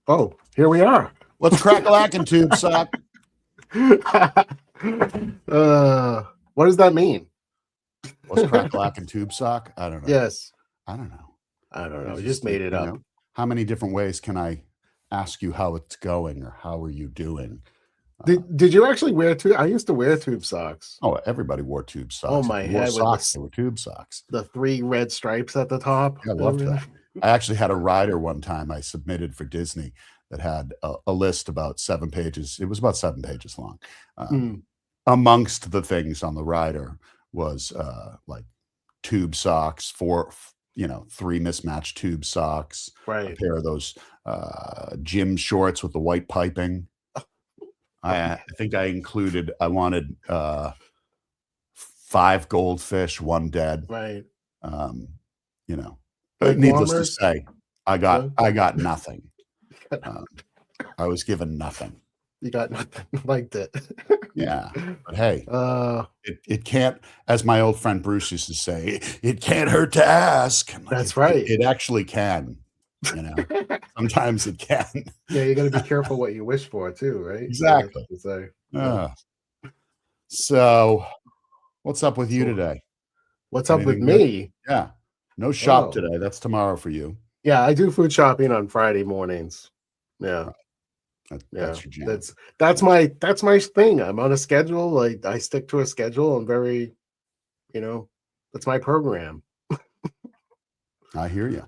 Oh, here we are. What's crack-a-lackin' tube sock? What does that mean? What's crack-a-lackin' tube sock? I don't know. Yes. I don't know. I don't know. You just made it up. Know, how many different ways can I ask you how it's going or how are you doing? Did you actually wear tube? I used to wear tube socks. Oh, everybody wore tube socks. Oh, my head. Socks, they were tube socks. The 3 red stripes at the top. Yeah, I loved that. I actually had a rider one time I submitted for Disney that had a list about 7 pages. It was about 7 pages long. Amongst the things on the rider was like tube socks, 3 mismatched tube socks, right? A pair of those gym shorts with the white piping. I think I wanted 5 goldfish, 1 dead. Right. But needless to say, I got nothing. I was given nothing. You got nothing. Liked it. Yeah. But hey, it can't, as my old friend Bruce used to say, it can't hurt to ask. That's right. It actually can. Sometimes it can. Yeah, you got to be careful what you wish for too, right? Exactly. So, what's up with you today? What's up with me? Yeah, no shop today. That's tomorrow for you. Yeah, I do food shopping on Friday mornings. Yeah, that's your jam. That's my thing. I'm on a schedule. Like I stick to a schedule. I'm very, that's my program. I hear you.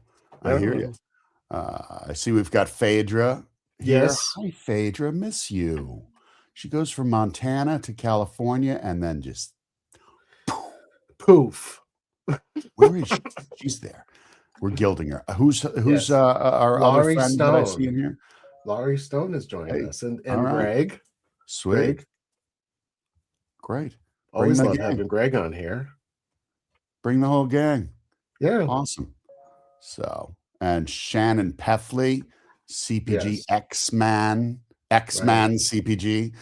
I see we've got Phaedra here. Yes. Hi, Phaedra. Miss you. She goes from Montana to California and then just poof. Where is she? She's there. We're gilding her. Who's our other friend Stone. That I see in here? Laurie Stone is joining us, and Greg. Sweet. Great. Always love having Greg on here. Bring the whole gang. Yeah. Awesome. So, and Shannon Peffley, CPG X-Man CPG.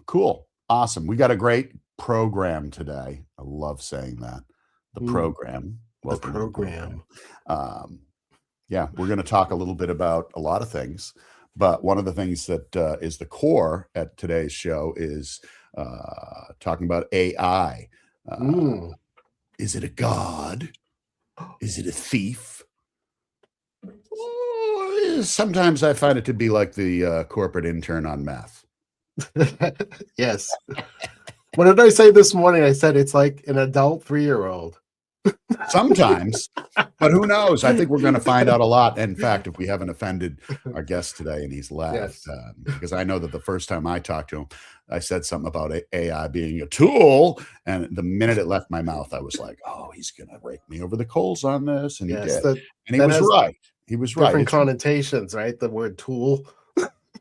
Cool. Awesome. We got a great program today. I love saying that. The program. The program. Yeah, we're going to talk a little bit about a lot of things, but one of the things that is the core at today's show is talking about AI. Is it a god? Is it a thief? Sometimes I find it to be like the corporate intern on meth. Yes. What did I say this morning? I said it's like an adult 3-year-old. Sometimes, but who knows? I think we're going to find out a lot. In fact, if we haven't offended our guest today and he's left, because I know that the first time I talked to him, I said something about AI being a tool. And the minute it left my mouth, I was like, oh, he's going to rake me over the coals on this. And he did. And he was right. He was right. Different connotations, right? The word tool.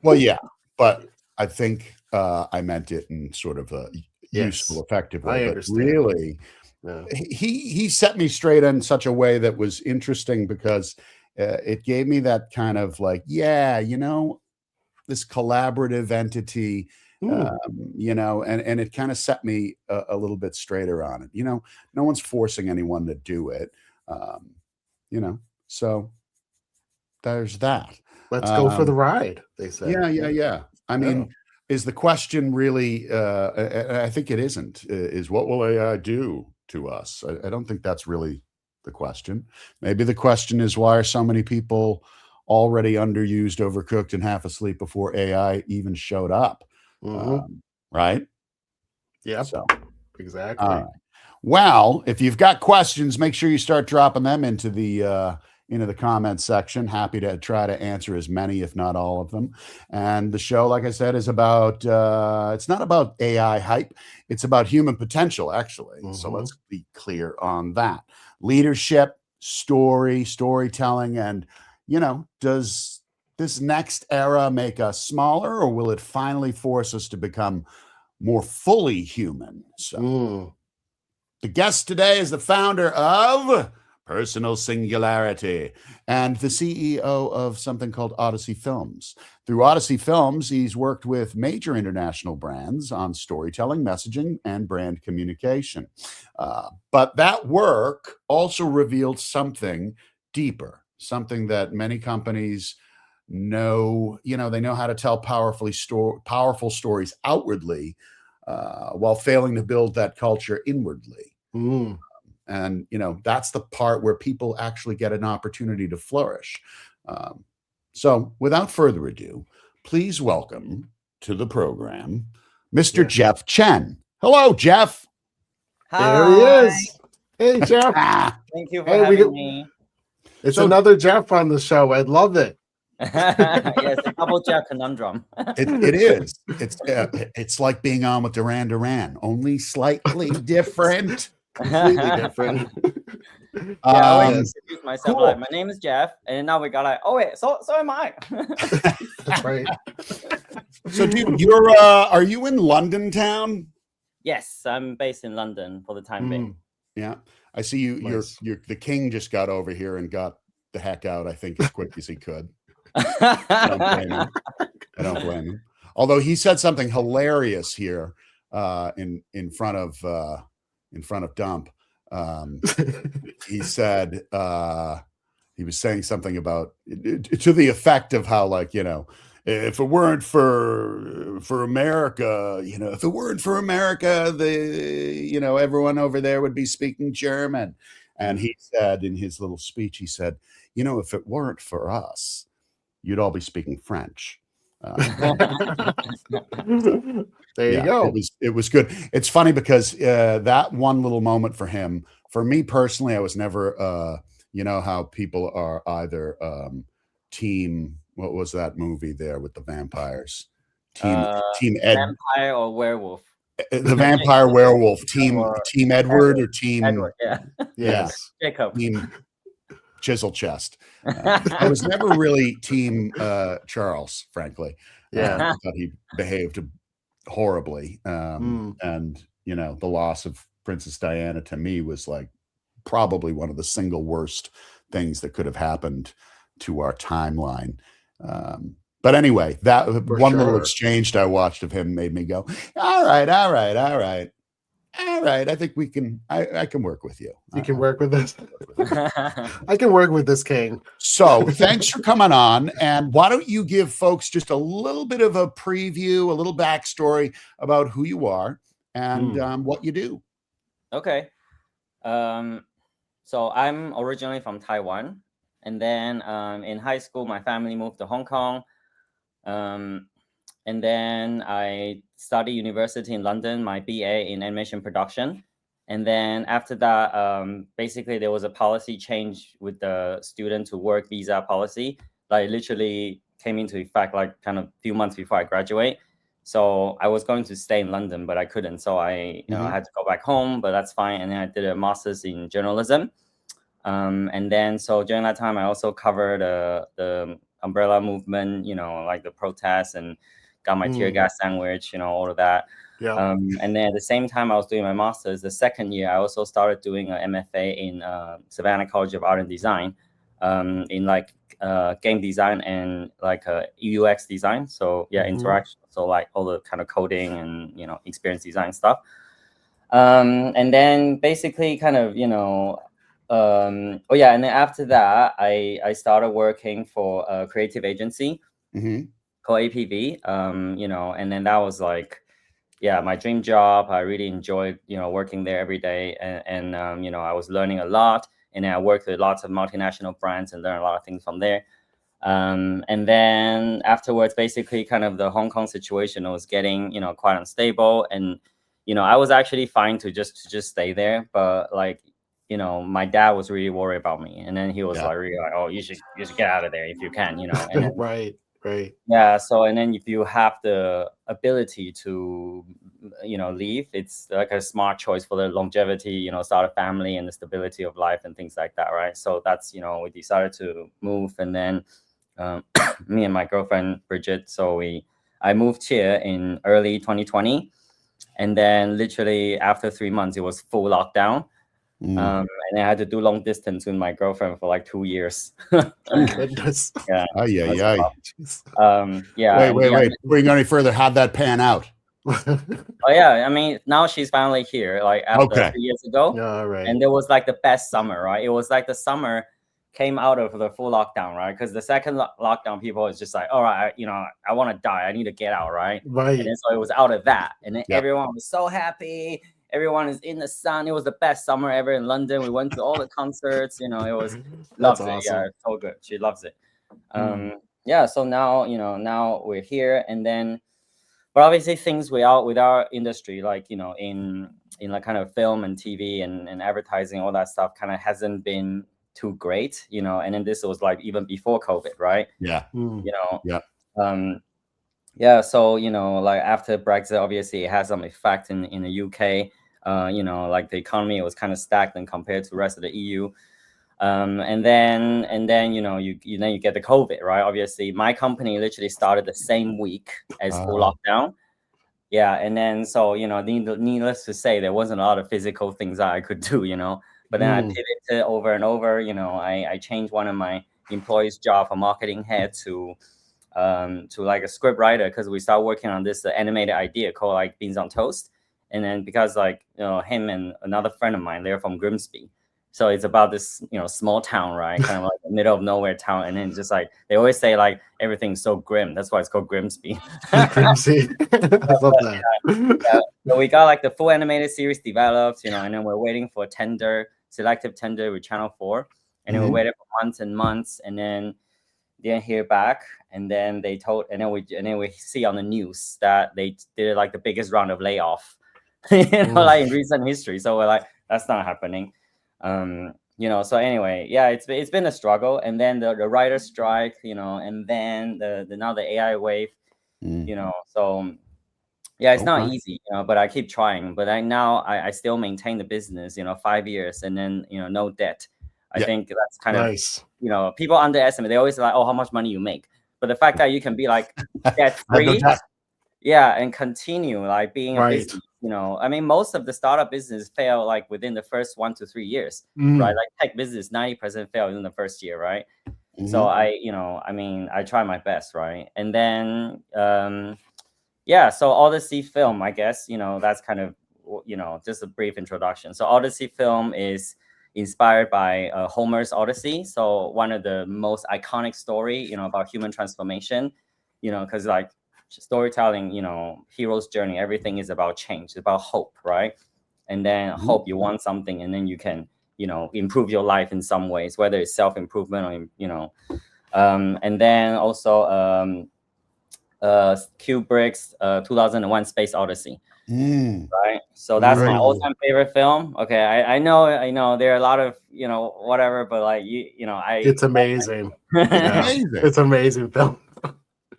Well, yeah. But I think I meant it in sort of a useful, effective way. I understand. But really... Yeah. He set me straight in such a way that was interesting because it gave me that kind of like, this collaborative entity, and it kind of set me a little bit straighter on it. No one's forcing anyone to do it, so there's that. Let's go for the ride, they say. Yeah. I mean, is the question really, I think it isn't, is what will AI do to us? I don't think that's really the question. Maybe the question is, why are so many people already underused, overcooked, and half asleep before AI even showed up? Right? Yeah. So exactly. All right. Well, if you've got questions, make sure you start dropping them into the comments section. Happy to try to answer as many, if not all of them. And the show, like I said, is about, it's not about AI hype. It's about human potential, actually. So let's be clear on that. Leadership, storytelling, and, does this next era make us smaller, or will it finally force us to become more fully human? So the guest today is the founder of Personal Singularity, and the CEO of something called Odyssey Films. Through Odyssey Films, he's worked with major international brands on storytelling, messaging, and brand communication. But that work also revealed something deeper, something that many companies know, they know how to tell powerful stories outwardly, while failing to build that culture inwardly. Mm. And, that's the part where people actually get an opportunity to flourish. So without further ado, please welcome to the program, Mr. Yeah. Jeff Chen. Hello, Jeff. There he Hi. is. Hey, Jeff. Thank you for Hey, having me. It's So- another Jeff on the show. I love it. Yes, a double Jeff conundrum. It is. It's like being on with Duran Duran, only slightly different. Completely different. I always Um, introduce myself cool. like, my name is Jeff, and now we got like, oh wait, so am I. That's right. So, dude, are you in London town? Yes, I'm based in London for the time being. Mm. Yeah, I see you. Nice. The king just got over here and got the heck out. I think as quick as he could. I don't blame him. Although he said something hilarious here in front of Dump. He said he was saying something about to the effect of how, like, if it weren't for America, if it weren't for America, everyone over there would be speaking German. And he said in his little speech, he said, if it weren't for us, you'd all be speaking French. There you go. It was good. It's funny because that one little moment for him, for me personally, I was never, how people are either team. What was that movie there with the vampires? Team Ed, Vampire or werewolf? the vampire werewolf team. Team Edward or team Edward, yeah. Yes. Jacob. Team Chisel Chest. I was never really team Charles, frankly. Yeah. I thought he behaved horribly. And, the loss of Princess Diana to me was like probably one of the single worst things that could have happened to our timeline. But anyway, that little exchange I watched of him made me go, all right. I think we can, I can work with you. You can work with this. I can work with this king. So thanks for coming on. And why don't you give folks just a little bit of a preview, a little backstory about who you are and what you do. Okay. So I'm originally from Taiwan. And then in high school, my family moved to Hong Kong. And then I studied university in London, my BA in animation production. And then after that, basically there was a policy change with the student to work visa policy. Like literally came into effect like kind of a few months before I graduate. So I was going to stay in London, but I couldn't. So I had to go back home, but that's fine. And then I did a master's in journalism. And then so during that time, I also covered the umbrella movement, like the protests, and got my tear gas sandwich, all of that. Yeah. And then at the same time I was doing my master's, the second year, I also started doing an MFA in Savannah College of Art and Design in like game design and like UX design. So yeah, interaction. So like all the kind of coding and, experience design stuff. And then basically kind of, and then after that, I started working for a creative agency called APV, and then that was like, my dream job. I really enjoyed, working there every day. And I was learning a lot. And then I worked with lots of multinational brands and learned a lot of things from there. And then afterwards, basically kind of the Hong Kong situation was getting, quite unstable. And, I was actually fine to just stay there. But like, my dad was really worried about me. And then he was really like, oh, you should get out of there if you can, And then, Right. Yeah. So, and then if you have the ability to, leave, it's like a smart choice for the longevity, start a family and the stability of life and things like that. Right. So that's, we decided to move. And then me and my girlfriend, Bridget, I moved here in early 2020. And then literally after 3 months, it was full lockdown. And I had to do long distance with my girlfriend for like 2 years. Goodness. Yeah. Wait. Before you go any further, how'd that pan out? Oh yeah, I mean, now she's finally here, like after 3 years ago. All right. And it was like the best summer, right? It was like the summer came out of the full lockdown, right? Because the second lockdown, people is just like, all right, I want to die. I need to get out, right? Right. And then so it was out of that. And then Yep. everyone was so happy. Everyone is in the sun. It was the best summer ever in London. We went to all the concerts. It was That's loved it. awesome. Yeah, so good. She loves it. Yeah. So now, now we're here, and then, but obviously things with our industry, like in like kind of film and TV and advertising, all that stuff, kind of hasn't been too great, and then this was like even before COVID, right? Yeah. Yeah. Yeah, so like after Brexit, obviously it has some effect in the UK. Like the economy was kind of stagnant compared to the rest of the EU. And then you get the COVID, right? Obviously, my company literally started the same week as full lockdown. Yeah, and then so needless to say, there wasn't a lot of physical things that I could do, But then I pivoted over and over. I changed one of my employees' job from marketing head to like a script writer, because we started working on this animated idea called like Beans on Toast. And then because like him and another friend of mine, they're from Grimsby, so it's about this small town, right? Kind of like the middle of nowhere town. And then just like they always say like everything's so grim, that's why it's called Grimsby. Grimsby. I love that. Yeah. So we got like the full animated series developed, and then we're waiting for selective tender with Channel 4, and then we waited for months and months, and then didn't hear back. And then they told, and then we see on the news that they did like the biggest round of layoff, like in recent history. So we're like, that's not happening. So anyway, yeah, it's been a struggle. And then the writer's strike, and then the now the AI wave, so yeah, it's not easy, but I keep trying. But I still maintain the business, 5 years, and then no debt. I think that's kind nice. of, people underestimate. They always like, oh, how much money you make. But the fact that you can be like debt free, yeah, and continue like being a business, I mean, most of the startup business fail like within the first 1 to 3 years, right? Like tech business, 90% fail in the first year, right? So I try my best, right? And then so Odyssey Film, I guess, that's kind of just a brief introduction. So Odyssey Film is inspired by Homer's Odyssey, so one of the most iconic story, about human transformation, because like storytelling, hero's journey, everything is about change, it's about hope, right? And then hope, you want something, and then you can improve your life in some ways, whether it's self-improvement or and then also Kubrick's 2001 Space Odyssey. Right, so that's my all-time favorite film. Okay, I know there are a lot of whatever, but like it's amazing. Amazing. It's amazing film.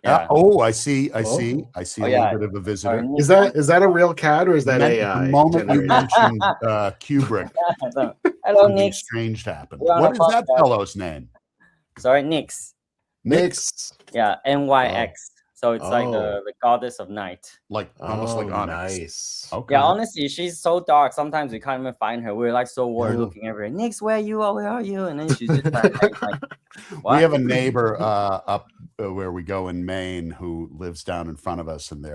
Yeah. I see a little bit of a visitor. Is that a real cat, or is that AI? The moment you mentioned Kubrick, hello Nick. Strange happened. What is that fellow's name? Sorry, Nyx. Yeah, NYX. So it's like the goddess of night. Like almost like Onyx. Nice. Okay. Yeah, honestly, she's so dark. Sometimes we can't even find her. We're like so worried looking everywhere. Nyx, where you are? Where are you? And then she's just like what? We have a neighbor up where we go in Maine who lives down in front of us, and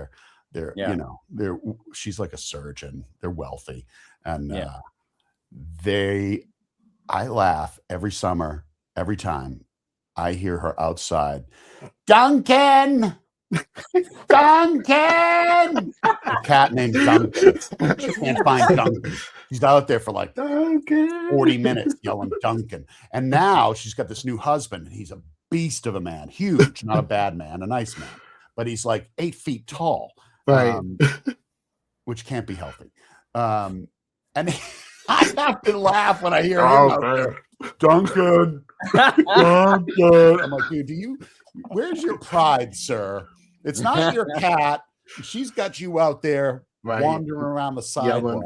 she's like a surgeon. They're wealthy, and I laugh every summer, every time I hear her outside. Duncan! Duncan! A cat named Duncan. She can't find Duncan. She's out there for like 40 minutes yelling Duncan. And now she's got this new husband, and he's a beast of a man. Huge, not a bad man, a nice man. But he's like 8 feet tall. Right. Which can't be healthy. And I have to laugh when I hear him out there. Duncan. Duncan. I'm like, dude, where's your pride, sir? It's not your cat. She's got you out there wandering around the sidewalk.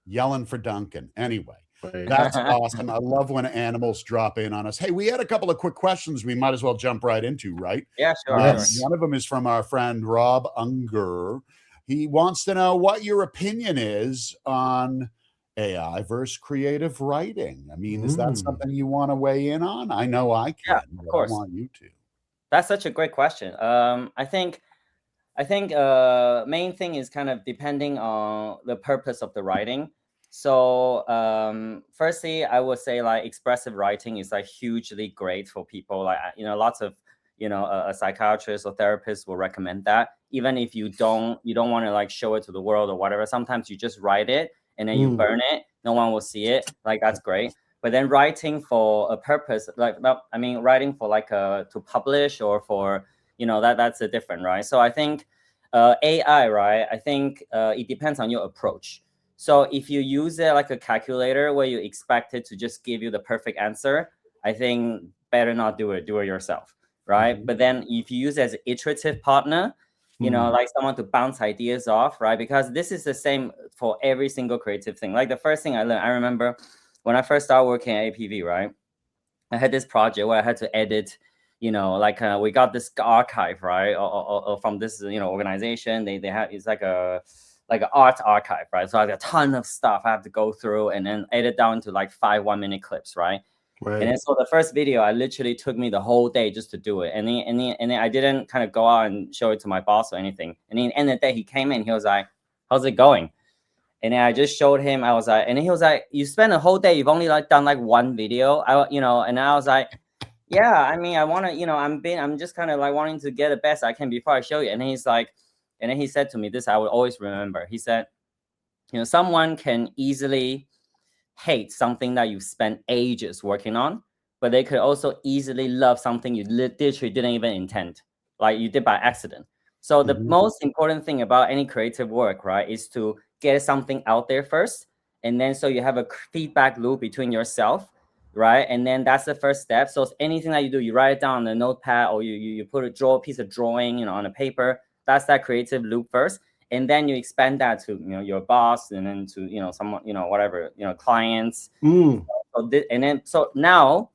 Yelling for Duncan. Anyway, that's awesome. I love when animals drop in on us. Hey, we had a couple of quick questions we might as well jump right into, right? Yeah, sure. One of them is from our friend Rob Unger. He wants to know what your opinion is on AI versus creative writing. I mean, is that something you want to weigh in on? I know I can. Yeah, of course. I want you to. That's such a great question. I think main thing is kind of depending on the purpose of the writing. So firstly, I would say like expressive writing is like hugely great for people. Like lots of a psychiatrist or therapist will recommend that. Even if you don't want to like show it to the world or whatever, sometimes you just write it and then you burn it. No one will see it. Like that's great. But then writing for a purpose, like writing for like to publish or for that's a different, right? So I think AI, right? I think it depends on your approach. So if you use it like a calculator where you expect it to just give you the perfect answer, I think better not do it. Do it yourself, right? But then if you use it as an iterative partner, like someone to bounce ideas off, right? Because this is the same for every single creative thing. Like the first thing I learned, I remember when I first started working at APV, right? I had this project where I had to edit, we got this archive, right? Or from this, organization, they have, it's like an art archive, right? So I have a ton of stuff I have to go through and then edit down to like 5 1-minute clips, right? Right. And then so the first video, I literally took me the whole day just to do it. And then I didn't kind of go out and show it to my boss or anything. And then at the end of the day, he came in, he was like, "How's it going?" And then I just showed him, I was like, and then he was like, "You spent a whole day, you've only like done like one video." And I was like, "Yeah, I mean, I want to, I'm just kind of like wanting to get the best I can before I show you." And he's like, and then he said to me this, I will always remember. He said, someone can easily hate something that you spent ages working on, but they could also easily love something you literally didn't even intend, like you did by accident. So the most important thing about any creative work, right, is to get something out there first. And then so you have a feedback loop between yourself, right? And then that's the first step. So anything that you do, you write it down on a notepad or you draw a piece of drawing, on a paper. That's that creative loop first. And then you expand that to your boss, and then to someone, whatever, clients. So now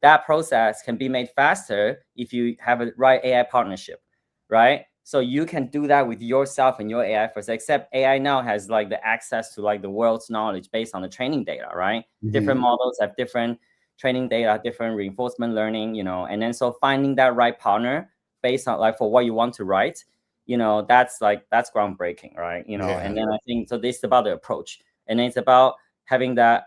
that process can be made faster if you have a right AI partnership, right? So you can do that with yourself and your AI first, except AI now has like the access to like the world's knowledge based on the training data, right? Different models have different training data, different reinforcement learning, and then so finding that right partner based on like for what you want to write, that's groundbreaking, right? And then I think so this is about the approach, and it's about having that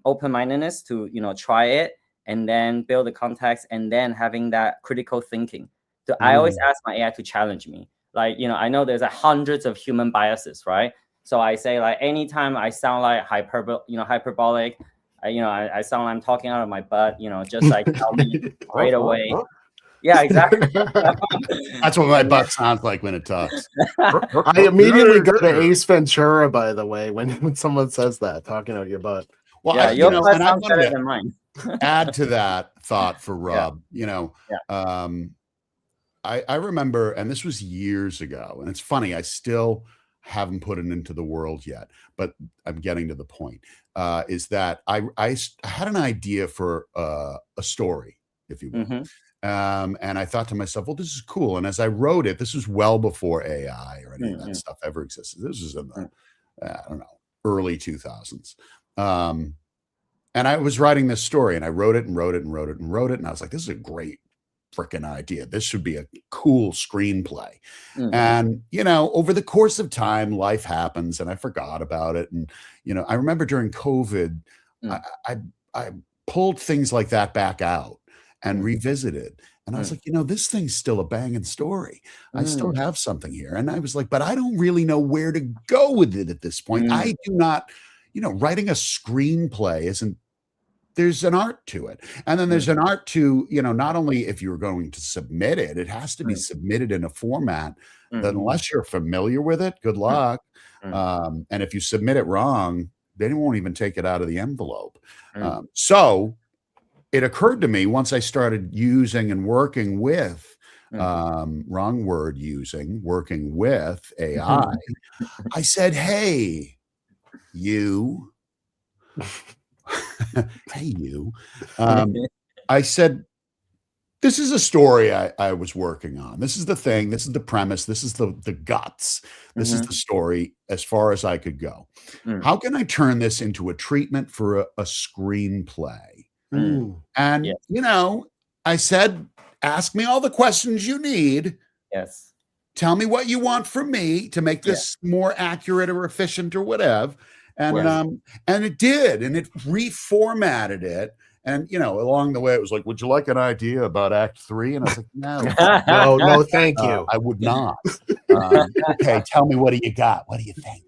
open-mindedness to try it and then build the context, and then having that critical thinking. So I always ask my AI to challenge me. Like, I know there's hundreds of human biases, right? So I say like anytime I sound like hyperbolic, I sound like I'm talking out of my butt, just like tell me right away. Yeah, exactly. That's what my butt sounds like when it talks. I immediately go to Ace Ventura, by the way, when someone says that, talking out your butt. Well, yeah, your butt sounds better than mine. Add to that thought for Rob. I remember, and this was years ago, and it's funny, I still haven't put it into the world yet, but I'm getting to the point, is that I had an idea for a story, if you will. And I thought to myself, well, this is cool. And as I wrote it, this was well before AI or any of that stuff ever existed. This was in the, I don't know, early 2000s. And I was writing this story, and I wrote it and wrote it and wrote it and wrote it. And I was like, this is a great freaking idea. This should be a cool screenplay. And, over the course of time, life happens, and I forgot about it. And, I remember during COVID, I pulled things like that back out and revisited. And I was like, this thing's still a banging story. I still have something here. And I was like, but I don't really know where to go with it at this point. I do not, writing a screenplay isn't, there's an art to it. And then there's an art to, not only if you're going to submit it, it has to be submitted in a format that unless you're familiar with it, good luck. And if you submit it wrong, they won't even take it out of the envelope. So it occurred to me once I started using and working with, working with AI, I said, hey, you. Hey, you. I said, this is a story I was working on. This is the thing. This is the premise. This is the guts. This is the story as far as I could go. How can I turn this into a treatment for a screenplay? And, I said, ask me all the questions you need. Yes. Tell me what you want from me to make this more accurate or efficient or whatever. And Yes. and it did, and it reformatted it. And along the way, it was like, "Would you like an idea about Act 3?" And I was like, "No, No, thank you. I would not." Okay, tell me, what do you got? What do you think?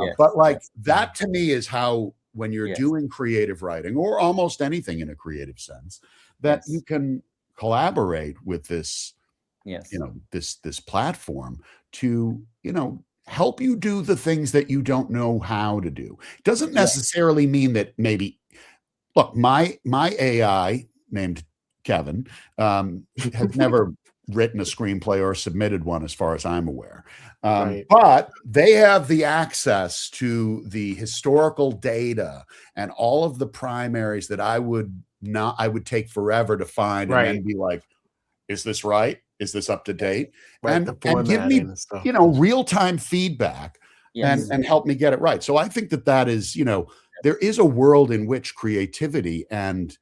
Yes, But like yes. that to me is how, when you're Yes. doing creative writing or almost anything in a creative sense, that Yes. you can collaborate with this, Yes. this platform to, help you do the things that you don't know how to do. Doesn't necessarily mean that maybe, look, my AI named Kevin has never written a screenplay or submitted one, as far as I'm aware. Right. But they have the access to the historical data and all of the primaries that I would take forever to find, and then Right. be like, is this right? Is this up to date? Right, the And give me, formatting and stuff. real-time feedback Yes. and help me get it right. So I think that is, there is a world in which creativity and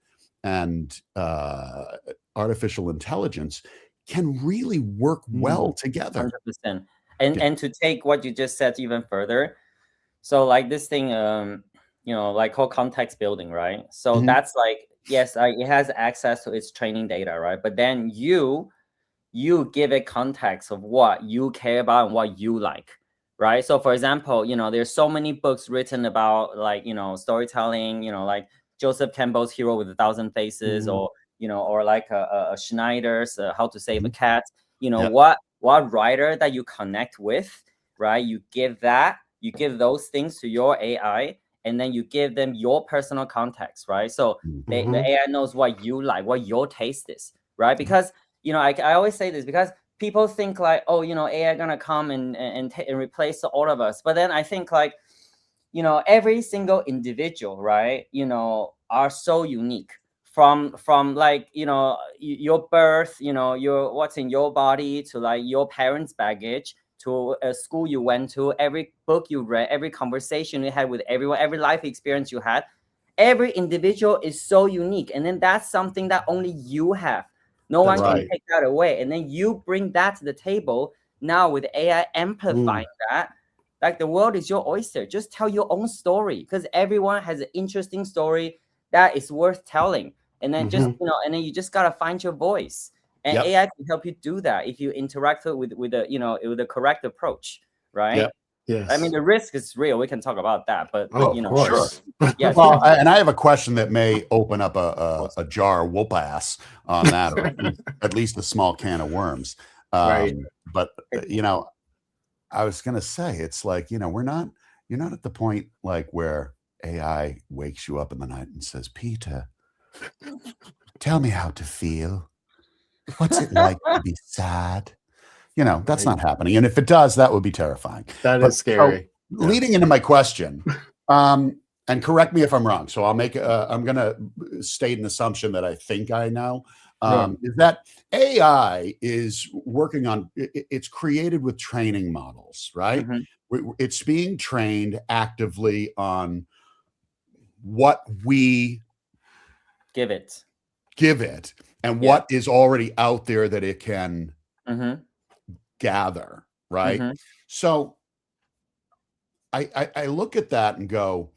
artificial intelligence can really work well together. 100%. And to take what you just said even further, so like this thing, like called context building, right? So that's like, yes, it has access to its training data, right? But then you give it context of what you care about and what you like, right? So for example, there's so many books written about like, storytelling, like Joseph Campbell's Hero with a Thousand Faces, or or like a Schneider's How to Save a Cat. What writer that you connect with, right? You give those things to your AI, and then you give them your personal context, right? So the AI knows what you like, what your taste is, right? Because I always say this, because people think like, oh, AI gonna come and replace all of us. But then I think like, every single individual, right, are so unique, from like, your birth, your what's in your body, to like your parents' baggage, to a school you went to, every book you read, every conversation you had with everyone, every life experience you had. Every individual is so unique, and then that's something that only you have. No one can take that away. And then you bring that to the table now with AI amplifying that. Like, the world is your oyster. Just tell your own story, because everyone has an interesting story that is worth telling. And then just, and then you just gotta find your voice. And AI can help you do that if you interact with the correct approach, right? Yes. I mean, the risk is real. We can talk about that, but of course. Sure. Yes. Well, and I have a question that may open up a jar of whoop ass on that, or at least a small can of worms. Right. But I was gonna say, it's like, you're not at the point like where AI wakes you up in the night and says, "Peter, tell me how to feel. What's it like to be sad?" That's not happening. And if it does, that would be terrifying. That is scary. So, leading into my question, and correct me if I'm wrong. So I'm going to state an assumption that I think I know, is that AI is working on, it's created with training models, right? It's being trained actively on what we give it and what is already out there that it can gather, right? So I look at that and go,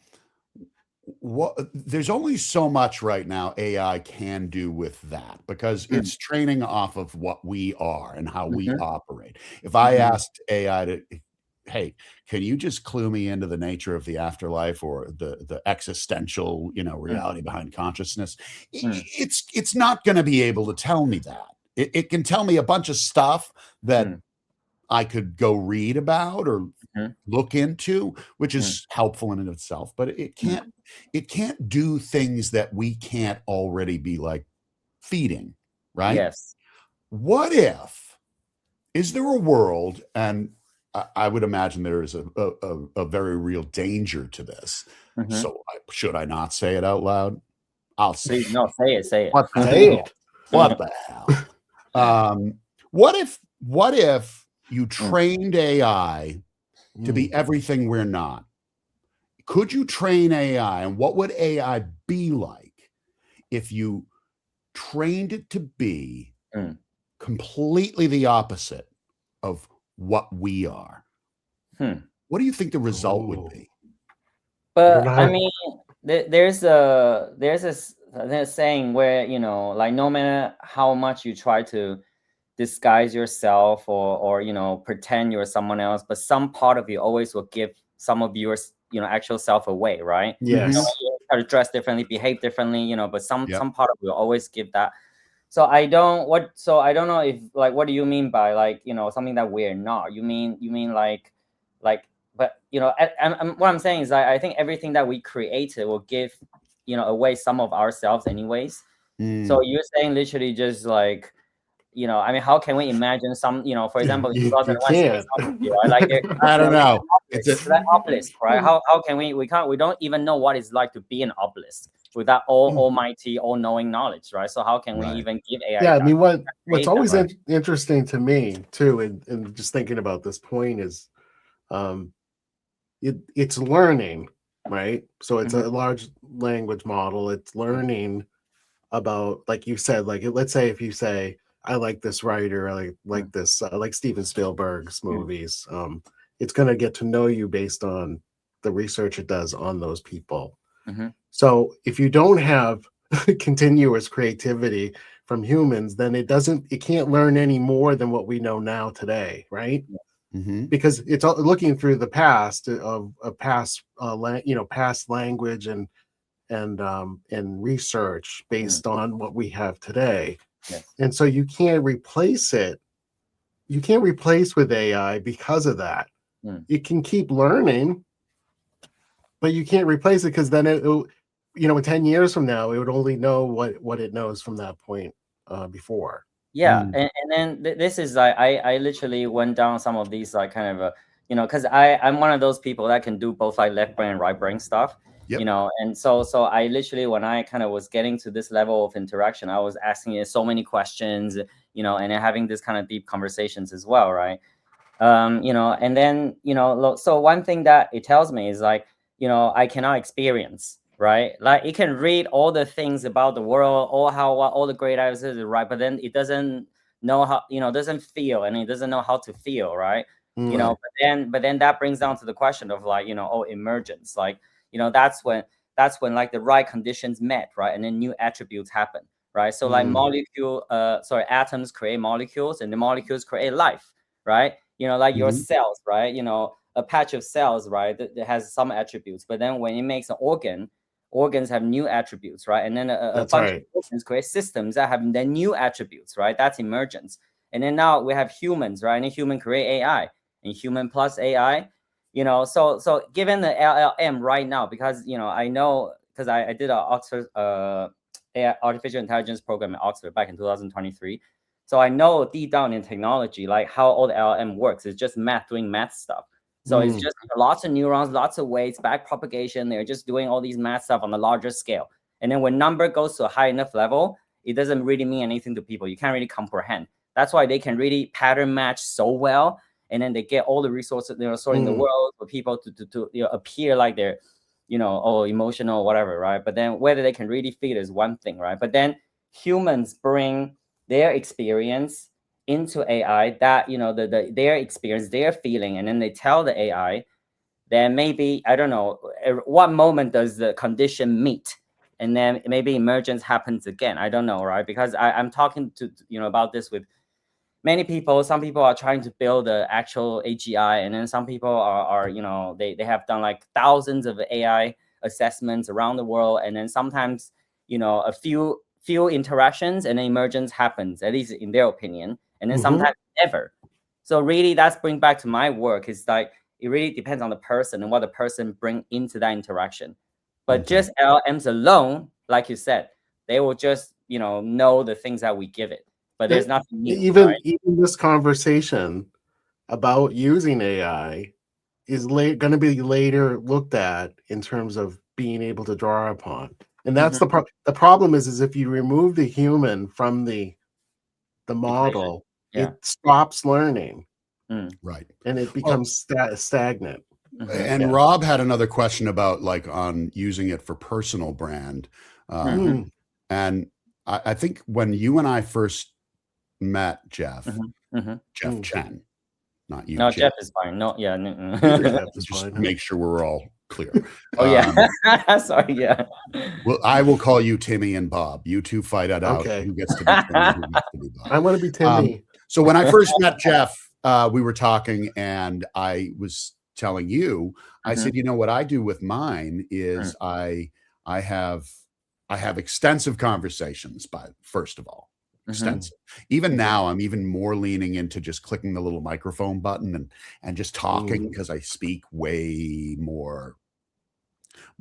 there's only so much right now AI can do with that, because it's training off of what we are and how we operate. If I asked AI to, hey, can you just clue me into the nature of the afterlife, or the existential, reality behind consciousness, it's not going to be able to tell me that. It can tell me a bunch of stuff that I could go read about or look into, which is helpful in and of itself, but it can't do things that we can't already be like feeding, right? Yes. What if, is there a world, and I would imagine there is a very real danger to this. So should I not say it out loud? I'll say it. No, say it. What the hell? What the hell? What if you trained AI to be everything we're not? Could you train AI, and what would AI be like if you trained it to be completely the opposite of what we are? What do you think the result would be? But know I how. mean, there's a saying where, you know, like no matter how much you try to disguise yourself or you know, pretend you're someone else, but some part of you always will give some of your, you know, actual self away, right? Yes. You try to dress differently, behave differently, you know, but some Yep. part of you always give that. So I don't know if, like, what do you mean by, like, you know, something that we're not? You mean like but you know, what I'm saying is I think everything that we created will give, you know, away some of ourselves anyways. So you're saying literally just like, you know, I mean, how can we imagine some, you know, for example, in You 2001 Space can't. Odyssey, right? Like there, I you don't know, know. It's a, that obelisk, right? How can we don't even know what it's like to be an obelisk with that almighty, all-knowing knowledge, right? So how can we Right. even give AI Yeah, I that? mean, what's Create always them? interesting to me too, and just thinking about this point is, um, it's learning, right? So it's a large language model. It's learning about, like you said, like let's say if you say, I like this writer, I like this, like Steven Spielberg's movies. It's going to get to know you based on the research it does on those people. So if you don't have continuous creativity from humans, then it can't learn any more than what we know now today, right? Because it's looking through the past of past past language and research based on what we have today. Yes. And so you can't replace it. You can't replace with AI because of that. It can keep learning, but you can't replace it, because then it'll, you know, 10 years from now, it would only know what it knows from that point before. Yeah, and then this is like I literally went down some of these like kind of you know, because I'm one of those people that can do both like left brain and right brain stuff. Yep. You know, and so I literally, when I kind of was getting to this level of interaction, I was asking it so many questions, you know, and having this kind of deep conversations as well, right? You know, and then, you know, so one thing that it tells me is like, you know, I cannot experience, right? Like it can read all the things about the world, all the great ideas, right? But then it doesn't know how, you know, doesn't feel, and it doesn't know how to feel, right? You know, but then that brings down to the question of like, you know, emergence, like, you know, that's when like the right conditions met, right? And then new attributes happen, right? So like atoms create molecules, and the molecules create life, right? You know, like your cells, right? You know, a patch of cells, right, that has some attributes, but then when it makes an organs have new attributes, right? And then a bunch of organs create systems that have then new attributes, right? That's emergence. And then now we have humans, right? And a human create AI, and human plus AI, you know. So given the LLM right now, because, you know, I know, because I did an Oxford AI, artificial intelligence program at Oxford back in 2023. So I know deep down in technology, like how all the LLM works. It's just doing math stuff. So it's just lots of neurons, lots of weights, back propagation. They're just doing all these math stuff on a larger scale. And then when number goes to a high enough level, it doesn't really mean anything to people. You can't really comprehend. That's why they can really pattern match so well. And then they get all the resources, you know, in the world for people to you know, appear like they're, you know, emotional or whatever, right? But then whether they can really feel is one thing, right? But then humans bring their experience into AI, that, you know, their experience, their feeling, and then they tell the AI, then maybe, I don't know, at what moment does the condition meet? And then maybe emergence happens again. I don't know, right? Because I'm talking to, you know, about this with many people. Some people are trying to build the actual AGI, and then some people are you know, they have done like thousands of AI assessments around the world, and then sometimes, you know, a few interactions and then emergence happens, at least in their opinion, and then sometimes never. So really, that's bring back to my work, is like it really depends on the person and what the person bring into that interaction. But just LMs alone, like you said, they will just, you know the things that we give it, but there's nothing new, Even right? this conversation about using AI is going to be later looked at in terms of being able to draw upon. And that's the problem is if you remove the human from the model, it stops learning. Right. And it becomes stagnant. And Rob had another question about like on using it for personal brand. And I think when you and I first met, Jeff, Jeff Chen, not you. No, Jeff is fine. No, yeah. Just make sure we're all clear. Oh yeah. Sorry. Yeah. Well, I will call you Timmy and Bob. You two fight it out. Okay. Who gets to be Timmy? Who gets to be Bob? I want to be Timmy. So when I first met Jeff, we were talking, and I was telling you, I said, you know what I do with mine is I have extensive conversations. But first of all, extensive. Even now, I'm even more leaning into just clicking the little microphone button and just talking, because I speak way more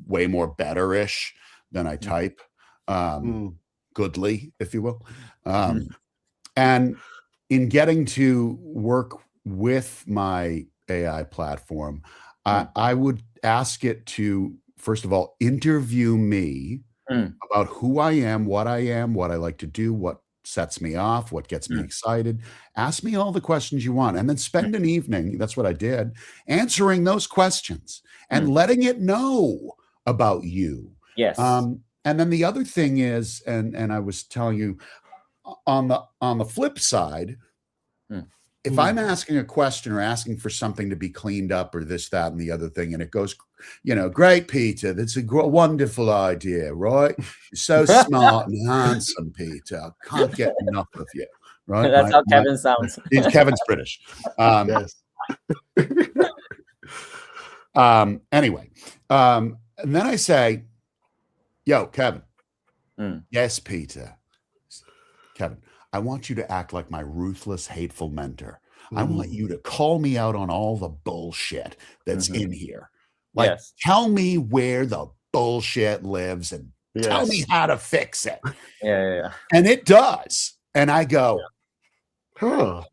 better-ish than I type. Goodly, if you will. And in getting to work with my AI platform, I would ask it to, first of all, interview me about who I am, what I like to do, what sets me off, what gets me excited. Ask me all the questions you want, and then spend an evening, that's what I did, answering those questions and letting it know about you. Yes. And then the other thing is, and I was telling you, on the flip side, if I'm asking a question or asking for something to be cleaned up or this, that, and the other thing, and it goes, great, Peter, that's a wonderful idea, right? You're so smart and handsome, Peter. I can't get enough of you, right? That's how Kevin sounds. Kevin's British. Yes. Anyway, and then I say, yo, Kevin. Yes, Peter. Kevin, I want you to act like my ruthless, hateful mentor. I want you to call me out on all the bullshit that's in here. Like, tell me where the bullshit lives and tell me how to fix it. Yeah. And it does. And I go, cool.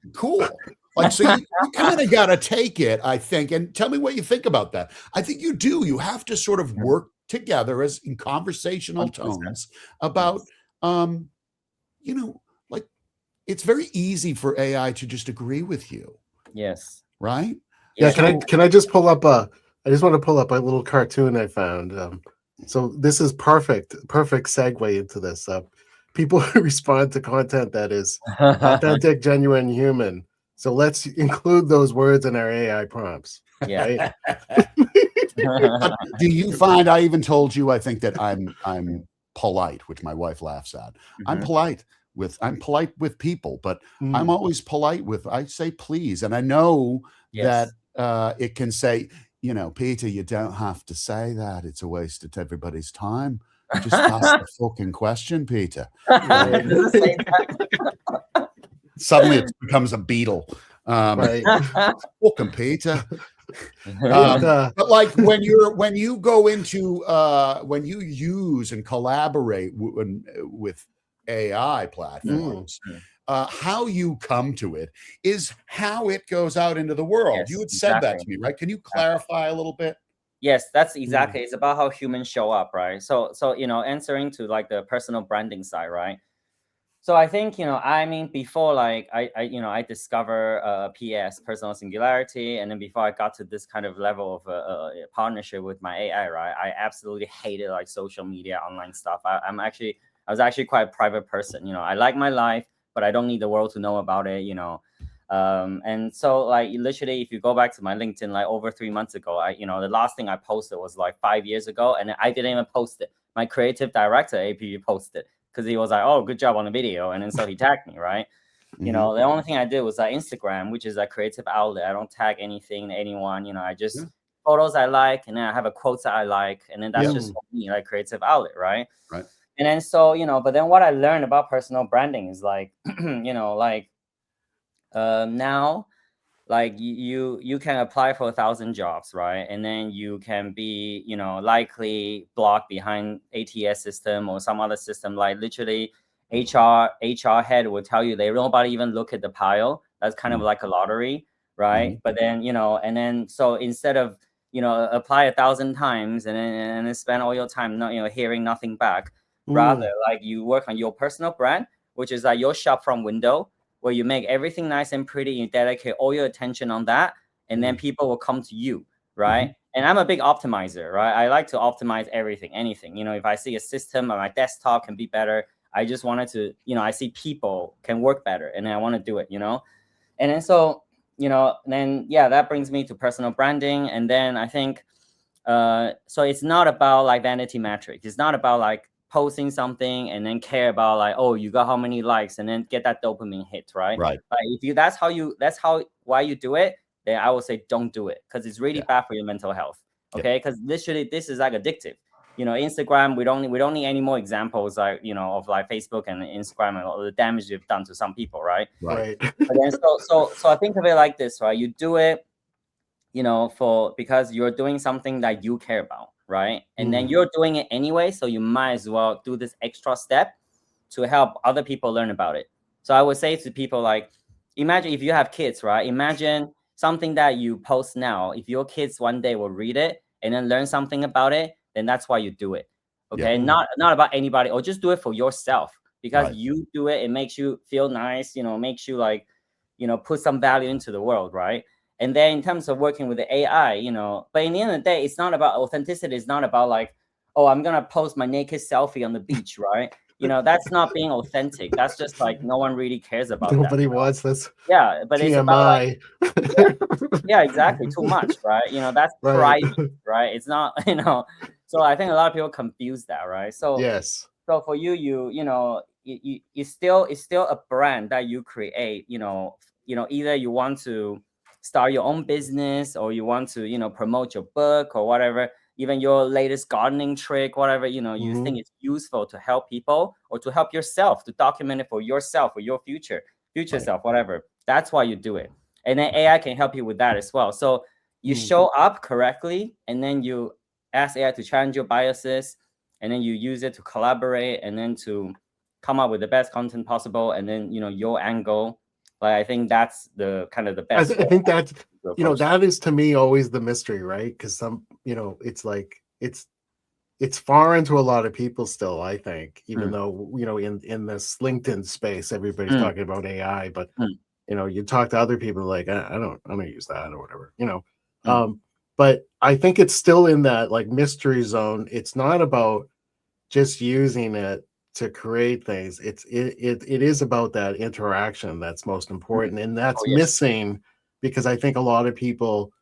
Like, so you kind of got to take it, I think, and tell me what you think about that. I think you do. You have to sort of work together as in conversational 100%. tones about, like, it's very easy for AI to just agree with you. Yes. Right? Yeah. Can I just pull up I just want to pull up a little cartoon I found. So this is perfect segue into this. People respond to content that is authentic, genuine, human. So let's include those words in our AI prompts. Yeah. Right? But do you find, I even told you, I think that I'm polite, which my wife laughs at. I'm polite with people, but I'm always polite I say please. And I know that it can say, Peter, you don't have to say that. It's a waste of everybody's time. Just ask the fucking question, Peter. Suddenly it becomes a beetle. Right. Welcome, Peter. But like when you go into when you use and collaborate with AI platforms, how you come to it is how it goes out into the world. Yes, You had said that to me, right? Can you clarify a little bit? Yes, that's exactly. It's about how humans show up, right? So answering to like the personal branding side, right? So I think, before I discover PS, personal singularity, and then before I got to this kind of level of partnership with my AI, right? I absolutely hated like social media, online stuff. I was actually quite a private person. I like my life, but I don't need the world to know about it. And so like literally, if you go back to my LinkedIn, like over 3 months ago, the last thing I posted was like 5 years ago, and I didn't even post it. My creative director, AP, posted. Because he was like, oh, good job on the video. And then so he tagged me, right? The only thing I did was Instagram, which is a creative outlet. I don't tag anything, anyone. I just photos I like, and then I have a quotes that I like. And then that's just for me, like creative outlet, right? Right. And then so, but then what I learned about personal branding is like, now, like you can apply for 1,000 jobs, right? And then you can be, likely blocked behind ATS system or some other system. Like literally, HR head will tell you nobody even look at the pile. That's kind of like a lottery, right? But then and then so instead of apply 1,000 times and then spend all your time not hearing nothing back, rather like you work on your personal brand, which is like your shop from window, where you make everything nice and pretty, you dedicate all your attention on that, and then people will come to you, right? And I'm a big optimizer, right? I like to optimize everything, anything. If I see a system or my desktop can be better, I just wanted to, I see people can work better, and I want to do it, And then so, then, that brings me to personal branding. And then I think, So it's not about like vanity metrics. It's not about like posting something and then care about like, oh, you got how many likes and then get that dopamine hit, right? Right. Like if you why you do it, then I would say don't do it, because it's really bad for your mental health. Okay, because literally this is like addictive. Instagram, we don't need any more examples like of like Facebook and Instagram and all the damage you've done to some people, right? Right. But then so I think of it like this, right? You do it, because you're doing something that you care about, right? And then you're doing it anyway, so you might as well do this extra step to help other people learn about it. So I would say to people, like, imagine if you have kids, right? Imagine something that you post now, if your kids one day will read it and then learn something about it, then that's why you do it. Okay. Not about anybody, or just do it for yourself, because you do it, it makes you feel nice, makes you like, put some value into the world, right? And then in terms of working with the AI, but in the end of the day, it's not about authenticity. It's not about like, oh, I'm going to post my naked selfie on the beach, right? That's not being authentic. That's just like, no one really cares about Nobody that. wants this. Yeah, but it's about like, TMI. yeah, exactly. Too much, right? That's Right. private, right? It's not, so I think a lot of people confuse that, right? So Yes. so for you, it's still a brand that you create, either you want to start your own business, or you want to, promote your book or whatever, even your latest gardening trick, whatever, you think it's useful to help people or to help yourself, to document it for yourself or your future self, whatever. That's why you do it. And then AI can help you with that as well. So you show up correctly, and then you ask AI to challenge your biases, and then you use it to collaborate, and then to come up with the best content possible, and then your angle. Like, I think that's the kind of the best. I think that's that is to me always the mystery, right? Because some it's like it's foreign to a lot of people still, I think, even though in this LinkedIn space everybody's talking about AI, but you talk to other people like I'm gonna use that or whatever, but I think it's still in that like mystery zone. It's not about just using it to create things. It is about that interaction that's most important, and that's missing, because I think a lot of people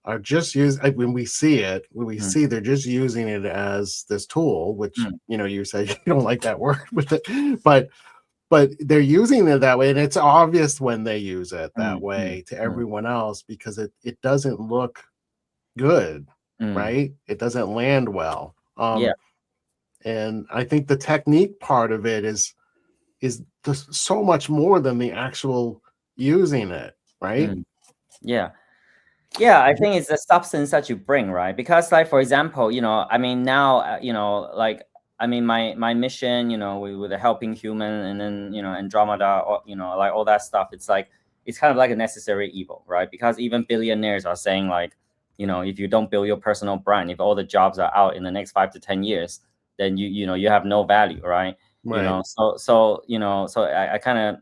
are just when we see they're just using it as this tool, which you say you don't like that word with it, but they're using it that way, and it's obvious when they use it that way to everyone else, because it doesn't look good, right? It doesn't land well. And I think the technique part of it is just so much more than the actual using it, right? Yeah, I think it's the substance that you bring, right? Because like, for example, I mean, now, like, I mean, my mission, with the helping human, and then, Andromeda, or, like all that stuff, it's like, it's kind of like a necessary evil, right? Because even billionaires are saying like, if you don't build your personal brand, if all the jobs are out in the next 5 to 10 years, then you have no value, right? So I kind of,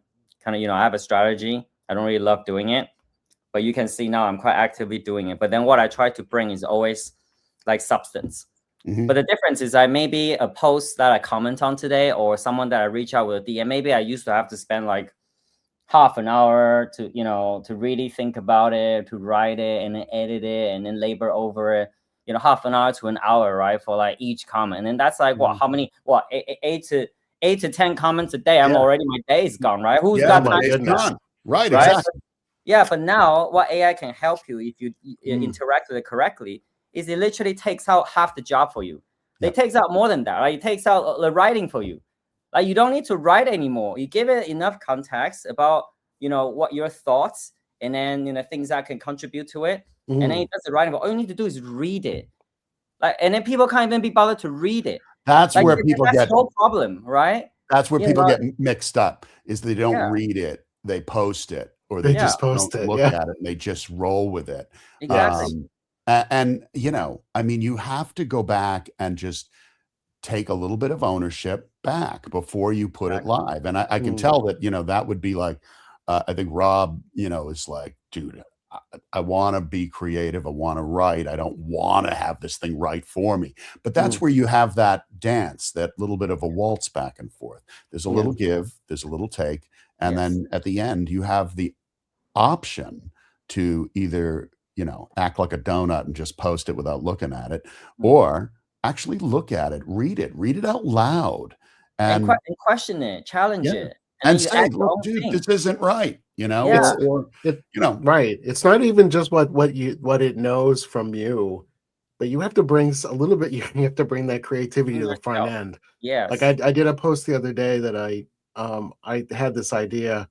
I have a strategy. I don't really love doing it, but you can see now I'm quite actively doing it. But then what I try to bring is always like substance. But the difference is maybe a post that I comment on today, or someone that I reach out with a DM, maybe I used to have to spend like half an hour to, to really think about it, to write it and then edit it and then labor over it, half an hour to an hour, right? For like each comment. And then that's like, how many, 8 to 10 comments a day. I'm already, my day is gone, right? Who's got time? It's gone. Right, right? exactly. But now what AI can help you, if you interact with it correctly, is it literally takes out half the job for you. It takes out more than that, right? It takes out the writing for you. Like, you don't need to write anymore. You give it enough context about, what your thoughts, and then, things that can contribute to it. And then it does the writing. But all you need to do is read it. Like, and then people can't even be bothered to read it. That's like, where people that's get no problem, right? That's where people get mixed up, is they don't read it, they post it, or they just post it, look at it, and they just roll with it. Exactly. And I mean, you have to go back and just take a little bit of ownership back before you put it live. And I can tell that, that would be like, I think Rob, is like, dude, I want to be creative. I want to write. I don't want to have this thing write for me. But that's where you have that dance, that little bit of a waltz back and forth. There's a little give, there's a little take. And then at the end, you have the option to either, act like a donut and just post it without looking at it, or actually look at it, read it out loud, and question it, challenge it, and then you say, add your look, own dude, thing. this isn't right, Yeah. Right. It's not even just what it knows from you, but you have to bring a little bit. You have to bring that creativity to the front end. Yes. Like I did a post the other day that I had this idea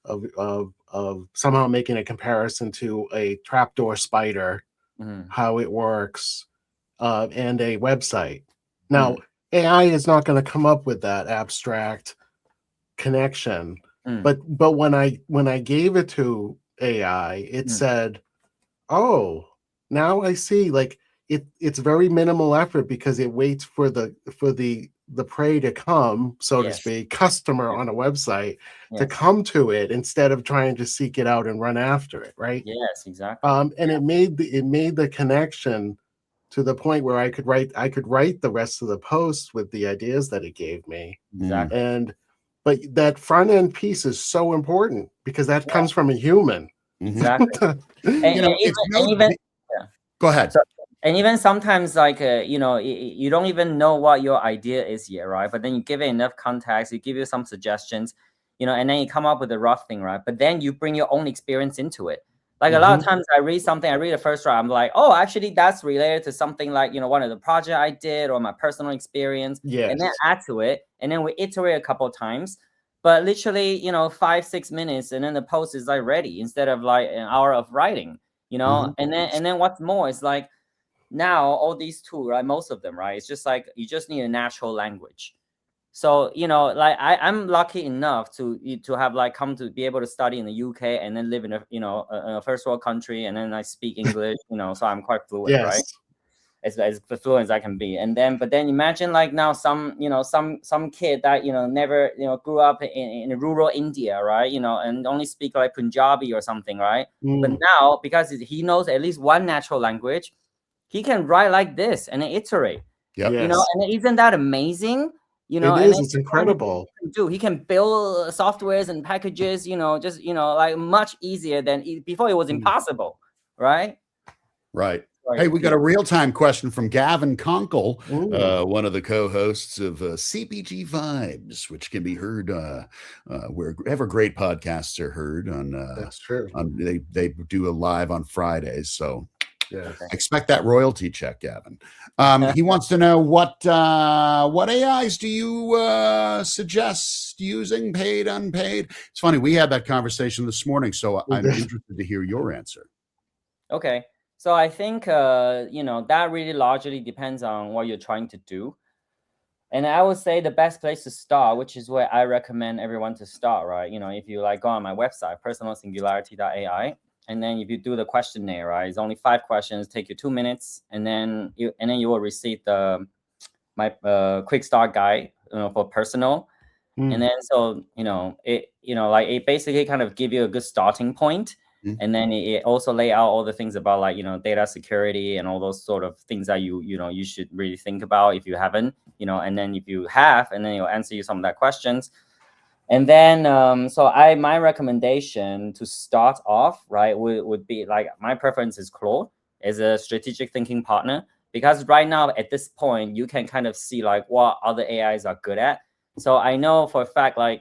of somehow making a comparison to a trapdoor spider, how it works, and a website. Now, AI is not going to come up with that abstract connection, but when I gave it to AI, it said, "Oh, now I see." Like it's very minimal effort because it waits for the prey to come, so to speak, customer on a website to come to it instead of trying to seek it out and run after it, right? Yes, exactly. And it made the connection to the point where I could write the rest of the post with the ideas that it gave me. Exactly. But that front end piece is so important because that comes from a human. Exactly. and go ahead. And even sometimes, like, you don't even know what your idea is yet, right? But then you give it enough context, you give you some suggestions, and then you come up with a rough thing, right? But then you bring your own experience into it. Like a lot of times I read the first draft, I'm like, oh, actually that's related to something like, one of the project I did or my personal experience. And then add to it. And then we iterate a couple of times. But literally, 5-6 minutes, and then the post is like ready instead of like an hour of writing, and then what's more is like, now all these tools, right, most of them, right, it's just like you just need a natural language. So like I'm lucky enough to have like come to be able to study in the UK and then live in a first world country, and then I speak English, so I'm quite fluent, right, as fluent as I can be. But then imagine like now some kid that never grew up in rural India, right, and only speak like Punjabi or something, right? But now, because he knows at least one natural language, he can write like this and then iterate. And isn't that amazing? It is. It's incredible. He can build softwares and packages, just like much easier than before. It was impossible, right? Right. Hey, we got a real-time question from Gavin Conkle, one of the co-hosts of CPG Vibes, which can be heard wherever great podcasts are heard. That's true. They do a live on Fridays, so expect that royalty check, Gavin. He wants to know what AIs do you suggest using, paid, unpaid? It's funny, we had that conversation this morning, so I'm interested to hear your answer. Okay. So I think, that really largely depends on what you're trying to do. And I would say the best place to start, which is where I recommend everyone to start, right? If you like go on my website, personalsingularity.ai, and then if you do the questionnaire, right, it's only 5 questions, take you 2 minutes, and then you will receive my quick start guide, for personal. And then so it basically kind of give you a good starting point. And then it also lay out all the things about like, data security and all those sort of things that you should really think about if you haven't, and then if you have, and then it'll answer you some of that questions. And then, my recommendation to start off, right, would be like, my preference is Claude as a strategic thinking partner, because right now at this point, you can kind of see like what other AIs are good at. So I know for a fact, like,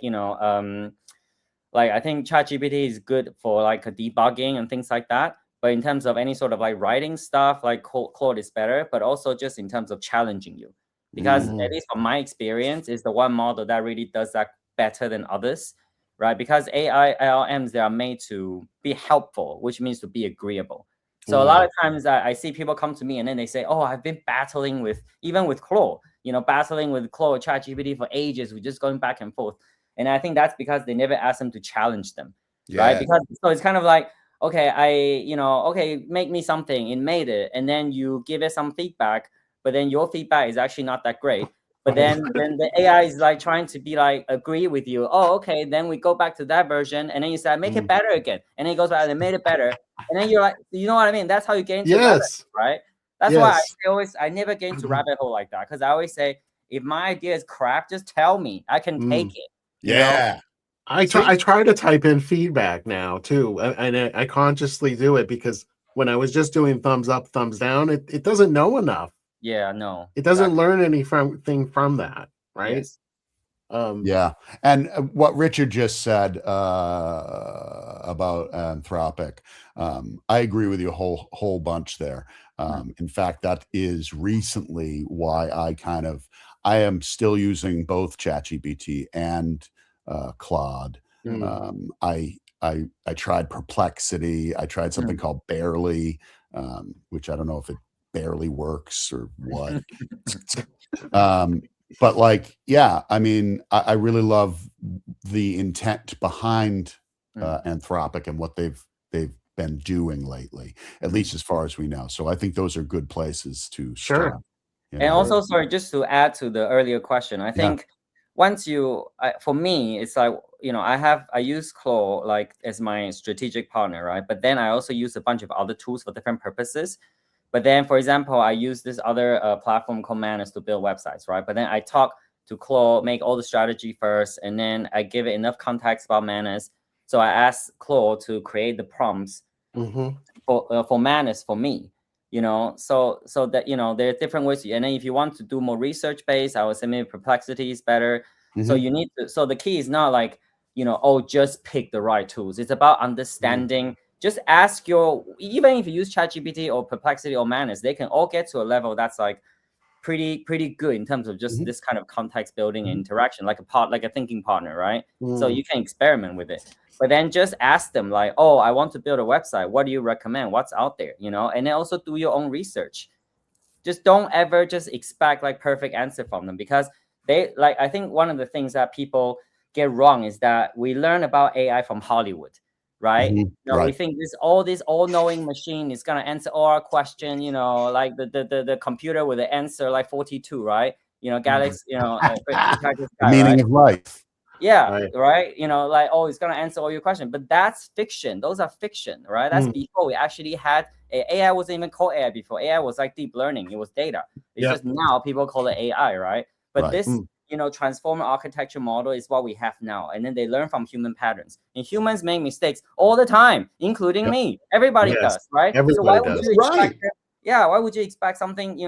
like I think ChatGPT is good for like debugging and things like that. But in terms of any sort of like writing stuff, like Claude is better, but also just in terms of challenging you. Because at least from my experience, is the one model that really does that better than others, right? Because AI LLMs, they are made to be helpful, which means to be agreeable. So a lot of times I see people come to me and then they say, oh, I've been battling even with Claude, battling with Claude, ChatGPT for ages. We're just going back and forth. And I think that's because they never ask them to challenge them, right? Because so it's kind of like, okay, make me something, it made it. And then you give it some feedback, but then your feedback is actually not that great. But then the AI is like trying to be like, agree with you. Oh, okay, then we go back to that version. And then you say, make it better again. And then it goes back and made it better. And then you're like, you know what I mean? That's how you get into the rabbit hole, right? That's why I never get into rabbit hole like that. Because I always say, if my idea is crap, just tell me. I can take it. I try to type in feedback now too, and I consciously do it because when I was just doing thumbs up, thumbs down, it doesn't know enough. Yeah, no. It doesn't learn anything from that, right? Yes. Yeah, and what Richard just said about Anthropic, I agree with you a whole bunch there. In fact, that is recently why I am still using both ChatGPT and Claude. I tried Perplexity. I tried something called Barely, which I don't know if it barely works or what. But like, yeah, I mean, I really love the intent behind Anthropic and what they've been doing lately, at least as far as we know. So I think those are good places to start. And also, sorry, just to add to the earlier question, I think once for me, it's like, I use Claude like as my strategic partner, right? But then I also use a bunch of other tools for different purposes. But then, for example, I use this other platform called Manus to build websites, right? But then I talk to Claude, make all the strategy first, and then I give it enough context about Manus. So I ask Claude to create the prompts for Manus for me, so that, there are different ways. And then if you want to do more research based, I would say maybe Perplexity is better. So you need to, so the key is not like, just pick the right tools. It's about understanding. Just ask even if you use ChatGPT or Perplexity or Manus, they can all get to a level that's like pretty good in terms of just this kind of context building and interaction, like a thinking partner, right? So you can experiment with it, but then just ask them like, oh, I want to build a website. What do you recommend? What's out there? And then also do your own research. Just don't ever just expect like perfect answer from them, because I think one of the things that people get wrong is that we learn about AI from Hollywood. Right? We think this all-knowing machine is gonna answer all our question. Like the computer with the answer like 42, right? Galaxy, the meaning of life. Yeah, right. Like, oh, it's gonna answer all your questions, but that's fiction. Those are fiction, right? That's before we actually had AI. Wasn't even called AI before. AI was like deep learning. It was data. It's just now people call it AI, right? But this transformer architecture model is what we have now, and then they learn from human patterns, and humans make mistakes all the time, including me. Everybody does, right? Everybody so why would does. you expect why would you expect something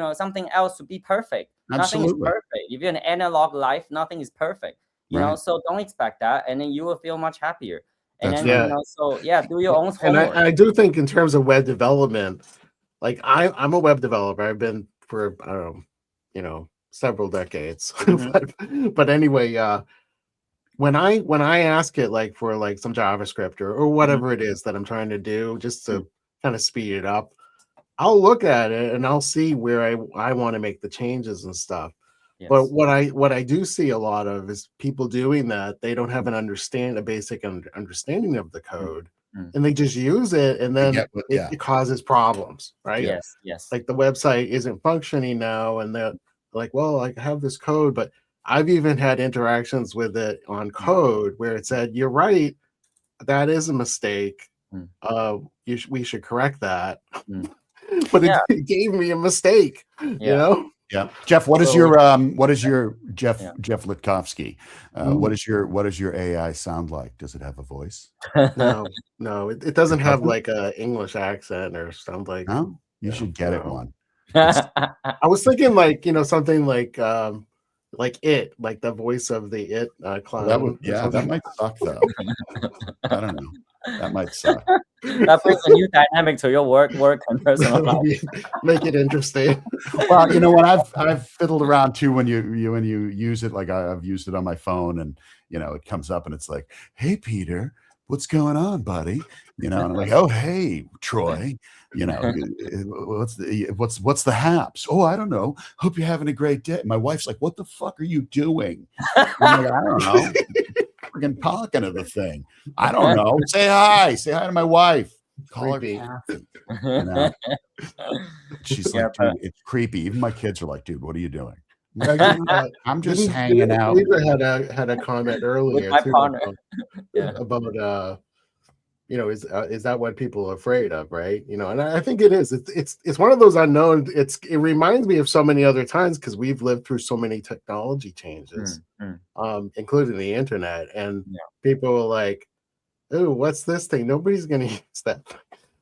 else to be perfect? Absolutely. Nothing is perfect. If you're in an analog life, nothing is perfect, so don't expect that, and then you will feel much happier. And That's then do your own homework. And I do think in terms of web development, like I'm a web developer. I've been for several decades. but anyway, when I ask it like for like some JavaScript or whatever it is that I'm trying to do, just to kind of speed it up, I'll look at it and I'll see where I want to make the changes and stuff. But what I do see a lot of is people doing that. They don't have a basic understanding of the code, and they just use it, and then it causes problems, right? Yes. Like the website isn't functioning now, and they're like, well, I have this code, but I've even had interactions with it on code where it said, you're right, that is a mistake. We should correct that. But it gave me a mistake, Yeah. Jeff, what is your Jeff Litkovsky? What does your AI sound like? Does it have a voice? No, it doesn't have like a English accent or sound like. No, you should get it one. I was thinking like, something like it, like the voice of the it clown. That might suck though. I don't know. That might suck. That brings a new dynamic to your work and personal life. Make it interesting. Well, what I've fiddled around too when you use it. Like I've used it on my phone, and it comes up and it's like, "Hey Peter, what's going on, buddy?" And I'm like, "Oh hey Troy, what's the haps? Oh, I don't know. Hope you're having a great day." My wife's like, "What the fuck are you doing?" I'm like, "I don't know." Freaking talking to the thing. I don't know. Say hi to my wife. Call her Kathy. She's like, dude, it's creepy. Even my kids are like, dude, what are you doing? I'm just hanging out. Lisa had a comment earlier with my too partner. about is that what people are afraid of, right? And I think it is. It's one of those unknown. It reminds me of so many other times because we've lived through so many technology changes, including the internet, and people are like, "Oh, what's this thing? Nobody's going to use that."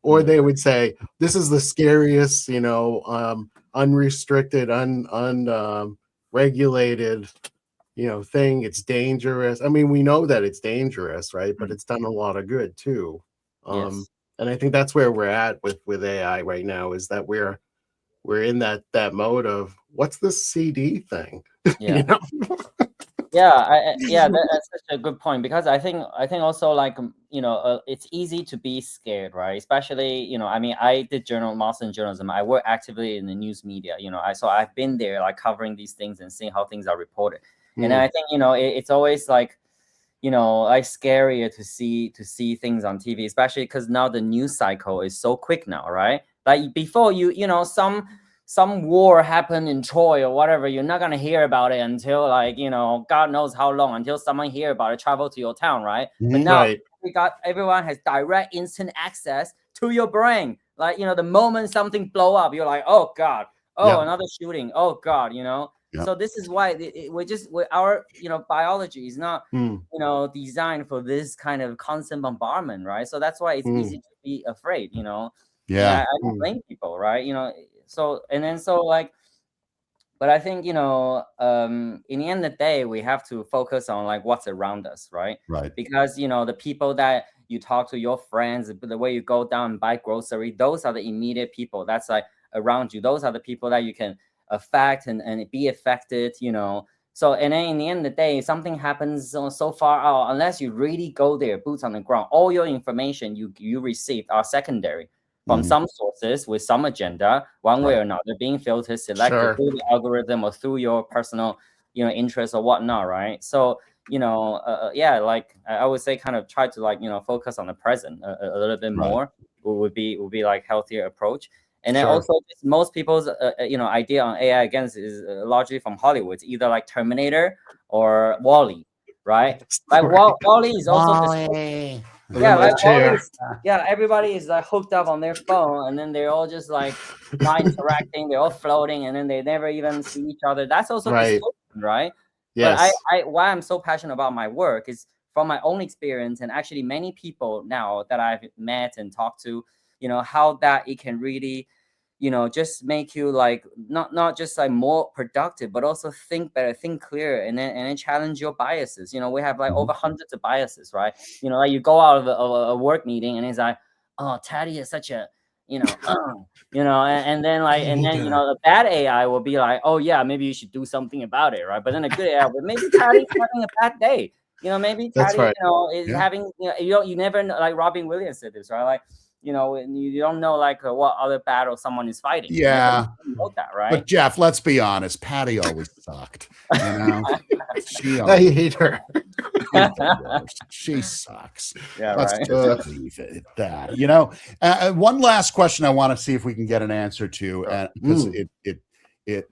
or they would say, this is the scariest, unrestricted, regulated, thing. It's dangerous. I mean, we know that it's dangerous, right? But it's done a lot of good too. Yes. And I think that's where we're at with AI right now, is that we're in that mode of, what's this CD thing? Yeah. Yeah, that's such a good point, because I think also, like, it's easy to be scared, right? Especially, I mean, I did master in journalism. I work actively in the news media. So I've been there, like, covering these things and seeing how things are reported. And then I think it's always like, like, scarier to see things on TV, especially because now the news cycle is so quick now, right? Like, before, some war happened in Troy or whatever, you're not gonna hear about it until, like, God knows how long, until someone hear about it, travel to your town, right? But now everyone has direct, instant access to your brain. Like, the moment something blow up, you're like, oh God, another shooting, oh God, So this is why our biology is not designed for this kind of constant bombardment, right? So that's why it's easy to be afraid. I don't blame people, right? So like, but I think in the end of the day, we have to focus on, like, what's around us, right? Because the people that you talk to, your friends, the way you go down and buy grocery, those are the immediate people that's, like, around you. Those are the people that you can affect and be affected. So, and then in the end of the day, something happens so far out, unless you really go there, boots on the ground, all your information you received are secondary from some sources with some agenda, one way or another, being filtered, selected through the algorithm or through your personal, interests or whatnot, right? So, like, I would say, kind of try to, like, focus on the present a little bit more. Would be like healthier approach. And then also, most people's idea on AI, again, is largely from Hollywood. It's either like Terminator or WALL-E, right? Like, WALL-E is also everybody is, like, hooked up on their phone, and then they're all just, like, not interacting. They're all floating, and then they never even see each other. That's also dystopian, right? Yes. But why I'm so passionate about my work is from my own experience, and actually many people now that I've met and talked to, how that it can really, just make you, like, not just, like, more productive, but also think better, think clearer, and then challenge your biases. We have, like, over hundreds of biases, right? Like, you go out of a work meeting, and it's like, oh, Taddy is such a, and then, like, the bad AI will be like, oh yeah, maybe you should do something about it, right? But then a good AI, but maybe Taddy's having a bad day. Maybe Taddy, is having, you never know, like Robin Williams said this, right? Like, you don't know, like, what other battle someone is fighting. Yeah. You know that, right? But Jeff, let's be honest. Patty always sucked. She I hate her. She sucks. Yeah, let's right. just leave it at that. One last question I want to see if we can get an answer to, because it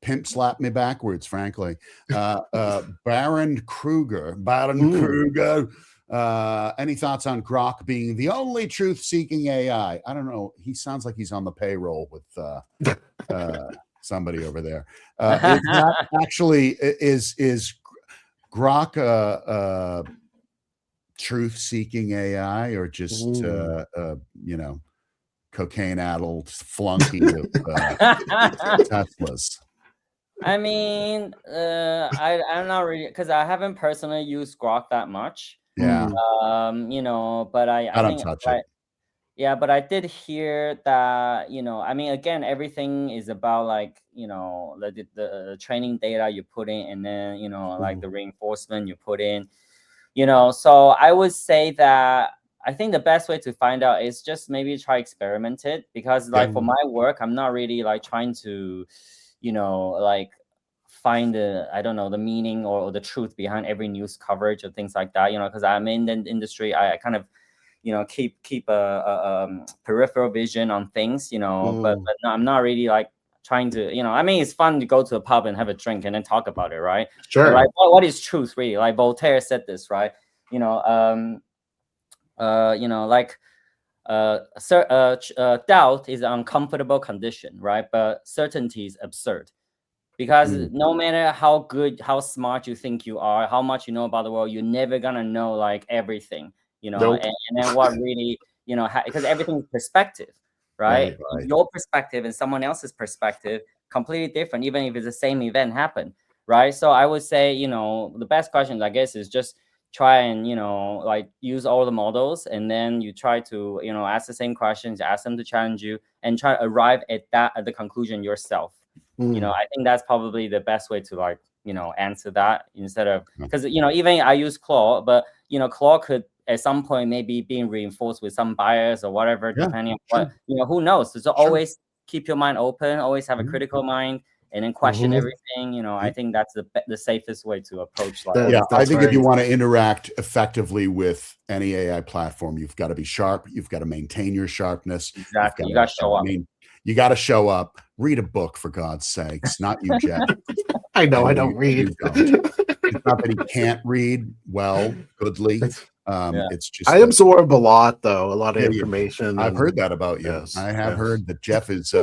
pimp slapped me backwards, frankly. Baron Kruger. Any thoughts on Grok being the only truth-seeking AI? I don't know. He sounds like he's on the payroll with somebody over there. Is that actually is Grok a truth-seeking AI, or just cocaine-addled flunky of Teslas? I mean, I'm not really, because I haven't personally used Grok that much. Yeah. But I don't think touch it. Yeah, but I did hear that, I mean, again, everything is about, like, the training data you put in, and then, like, the reinforcement you put in, so I would say that I think the best way to find out is just maybe try experiment it, because, like, for my work, I'm not really, like, trying to, like, find the meaning or the truth behind every news coverage or things like that, because I'm in the industry. I kind of, keep a peripheral vision on things, but no, I'm not really, like, trying to, I mean, it's fun to go to a pub and have a drink and then talk about it, right? Sure. But, like, what is truth really? Like, Voltaire said this, right? Like, doubt is an uncomfortable condition, right? But certainty is absurd. Because no matter how good, how smart you think you are, how much you know about the world, you're never gonna know, like, everything, Nope. and then what really, you know, because everything is perspective, right? Right. Your perspective and someone else's perspective completely different, even if it's the same event happen, right? So I would say, you know, the best question, I guess, is just try and, you know, like use all the models, and then you try to, you know, ask the same questions, ask them to challenge you, and try to arrive at the conclusion yourself. You know, I think that's probably the best way to, like, you know, answer that, instead of, because, you know, even I use Claude, but, you know, Claude could at some point maybe being reinforced with some bias or whatever, depending on what, you know, who knows. So always keep your mind open, always have a critical mind, and then question everything. You know, I think that's the safest way to approach life. Yeah, I think if you want to interact effectively with any AI platform, you've got to be sharp. You've got to maintain your sharpness. Exactly. You got to show up. You got to show up. Read a book, for God's sakes. Not you, Jeff. I know I don't read. It's not that he can't read well, goodly. It's just I absorb a lot, though, a lot of information. I've heard that about you. Yes, I have heard that Jeff is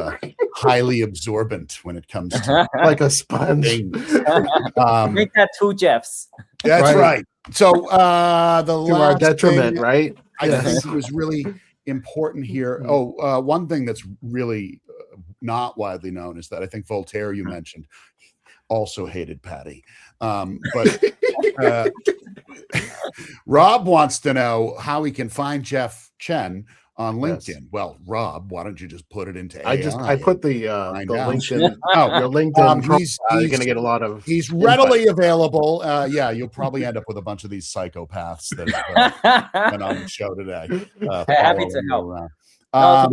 highly absorbent when it comes to like a sponge. Make that 2 Jeffs. That's right. So the to last our detriment, thing, right? I think it was really important here. One thing that's really not widely known is that I think Voltaire, you mentioned, also hated Patty. But Rob wants to know how he can find Jeff Chen on LinkedIn. Yes. Well, Rob, why don't you just put it into AI? I put the LinkedIn. Your LinkedIn. He's going to get a lot of. He's readily available. Yeah, you'll probably end up with a bunch of these psychopaths that have been on the show today. Happy to help. No,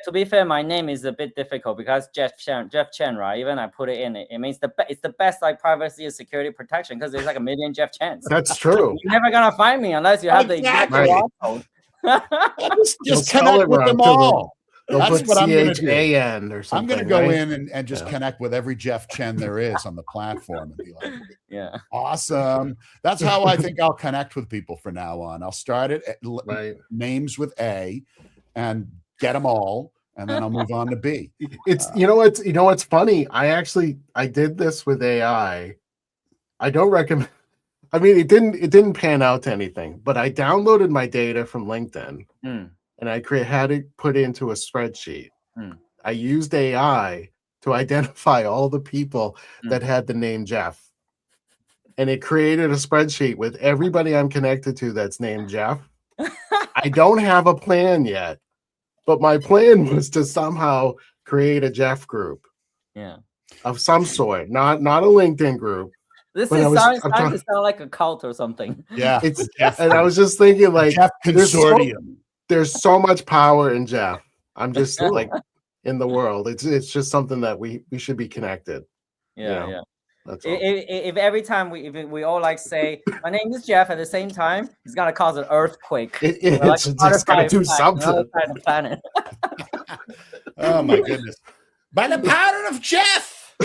to be fair, my name is a bit difficult because Jeff Chen, right? Even I put it in, it means it's the best, like, privacy and security protection, because there's like a million Jeff Chens. That's true. You're never gonna find me unless you have the exact code. Just connect with them all. That's what I'm going to do. Or something, I'm going to go in and just connect with every Jeff Chen there is on the platform and be like, yeah, awesome. That's how I think I'll connect with people from now on. I'll start it at names with A and get them all, and then I'll move on to B. It's what's funny. I did this with AI. I don't recommend. I mean, it didn't pan out to anything, but I downloaded my data from LinkedIn and I had it put into a spreadsheet. I used AI to identify all the people that had the name Jeff, and it created a spreadsheet with everybody I'm connected to that's named Jeff. I don't have a plan yet, but my plan was to somehow create a Jeff group, of some sort, not a LinkedIn group. This is starting to sound like a cult or something. Yeah, and I was just thinking, like, Jeff Consortium. There's so much power in Jeff. I'm just like in the world. It's just something that we should be connected. Yeah. That's all. If every time we all like say my name is Jeff at the same time, it's gonna cause an earthquake. It's gonna do something. The planet. Oh my goodness! By the power of Jeff,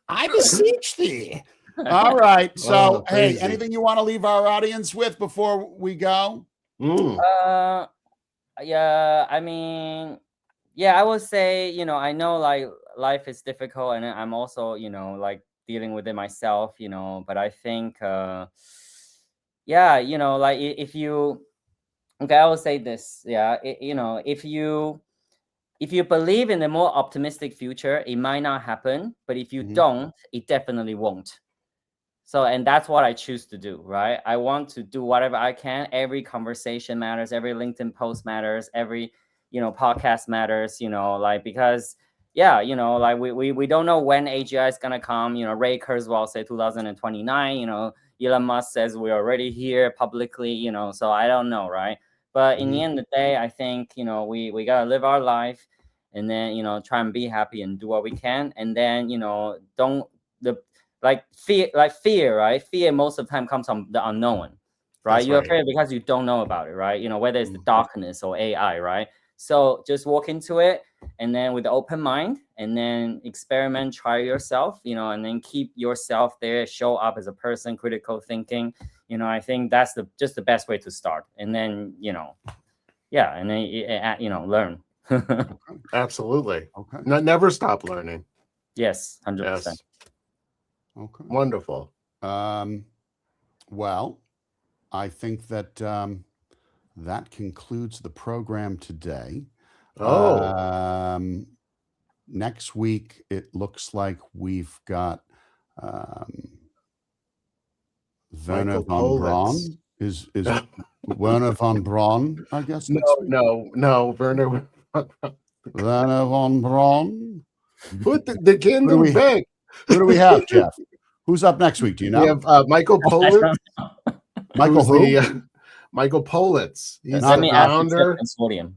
I beseech thee. All right. So, hey, anything you want to leave our audience with before we go? Yeah. I mean, I would say, I know, like, life is difficult, and I'm also, like, dealing with it myself, but I think, like, if you, I will say this, if you believe in a more optimistic future, it might not happen, but if you don't, it definitely won't. So, and that's what I choose to do, right? I want to do whatever I can. Every conversation matters. Every LinkedIn post matters. Every, podcast matters, like, because, like, we don't know when AGI is going to come. Ray Kurzweil said 2029, Elon Musk says we're already here publicly, so I don't know, right? But in the end of the day, I think, we got to live our life, and then, try and be happy and do what we can. And then, fear, right? Fear most of the time comes from the unknown, right? You're afraid because you don't know about it, right? Whether it's the darkness or AI, right? So just walk into it, and then with an open mind, and then experiment, try yourself, and then keep yourself there, show up as a person, critical thinking. I think that's just the best way to start. And then, and then, learn. Absolutely. Okay. Never stop learning. Yes, 100%. Yes. Okay. Wonderful. Well, I think that that concludes the program today. Oh, Next week, it looks like we've got Werner Michael von Braun. Politz. Is Werner von Braun, I guess? No, next week? no, Werner. Werner von Braun. Put the can do big. Who do we have, Jeff? Who's up next week? Do you know? We have Michael Politz. Michael who? Michael Politz. He's Let the me ask you consortium.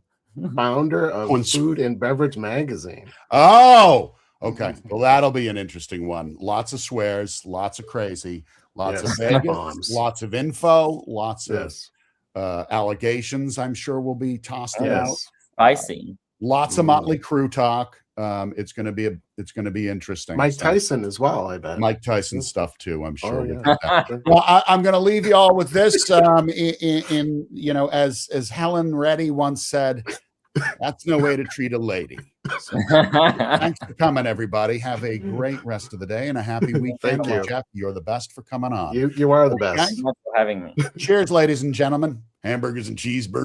founder of Food and Beverage Magazine. Oh, okay. Well, that'll be an interesting one. Lots of swears, lots of crazy, lots of Vegas, bombs, lots of info, lots of allegations. I'm sure will be tossed out. Spicy. Lots of Motley Crue talk. It's going to be interesting. Mike Tyson as well, I bet. Mike Tyson stuff too, I'm sure. Sure. Well, I'm going to leave you all with this. In as Helen Reddy once said, that's no way to treat a lady. So, thanks for coming, everybody. Have a great rest of the day and a happy weekend. Thank you. Jeff, you're the best for coming on. You are the best. Thanks for having me. Cheers, ladies and gentlemen. Hamburgers and cheeseburgers.